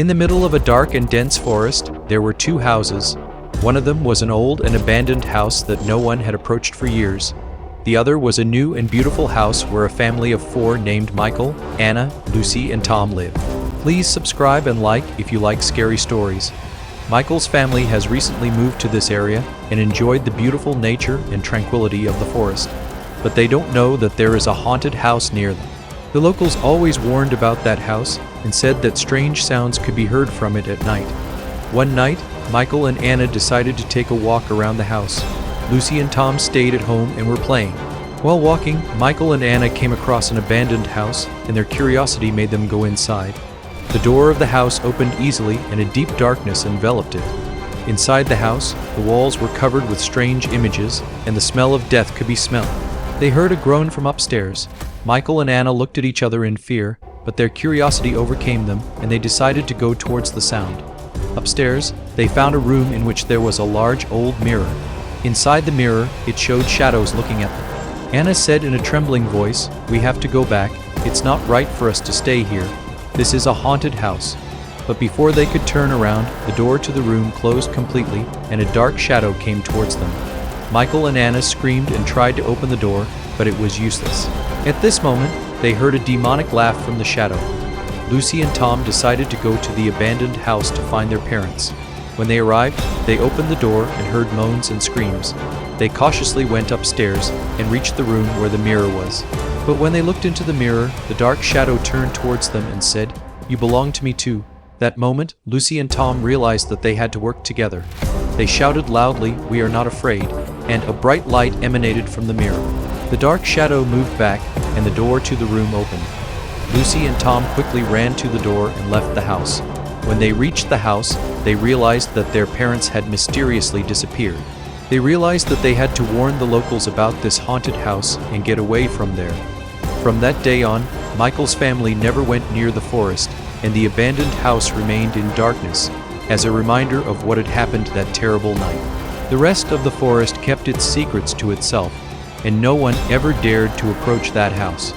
In the middle of a dark and dense forest, there were two houses. One of them was an old and abandoned house that no one had approached for years. The other was a new and beautiful house where a family of four named Michael, Anna, Lucy, and Tom lived. Please subscribe and like if you like scary stories. Michael's family has recently moved to this area and enjoyed the beautiful nature and tranquility of the forest. But they don't know that there is a haunted house near them. The locals always warned about that house and said that strange sounds could be heard from it at night. One night, Michael and Anna decided to take a walk around the house. Lucy and Tom stayed at home and were playing. While walking, Michael and Anna came across an abandoned house, and their curiosity made them go inside. The door of the house opened easily and a deep darkness enveloped it. Inside the house, the walls were covered with strange images, and the smell of death could be smelled. They heard a groan from upstairs. Michael and Anna looked at each other in fear, but their curiosity overcame them, and they decided to go towards the sound. Upstairs, they found a room in which there was a large old mirror. Inside the mirror, it showed shadows looking at them. Anna said in a trembling voice, "We have to go back. It's not right for us to stay here. This is a haunted house." But before they could turn around, the door to the room closed completely, and a dark shadow came towards them. Michael and Anna screamed and tried to open the door, but it was useless. At this moment, they heard a demonic laugh from the shadow. Lucy and Tom decided to go to the abandoned house to find their parents. When they arrived, they opened the door and heard moans and screams. They cautiously went upstairs and reached the room where the mirror was. But when they looked into the mirror, the dark shadow turned towards them and said, "You belong to me too." That moment, Lucy and Tom realized that they had to work together. They shouted loudly, "We are not afraid," and a bright light emanated from the mirror. The dark shadow moved back, and the door to the room opened. Lucy and Tom quickly ran to the door and left the house. When they reached the house, they realized that their parents had mysteriously disappeared. They realized that they had to warn the locals about this haunted house and get away from there. From that day on, Michael's family never went near the forest, and the abandoned house remained in darkness, as a reminder of what had happened that terrible night. The rest of the forest kept its secrets to itself, and no one ever dared to approach that house.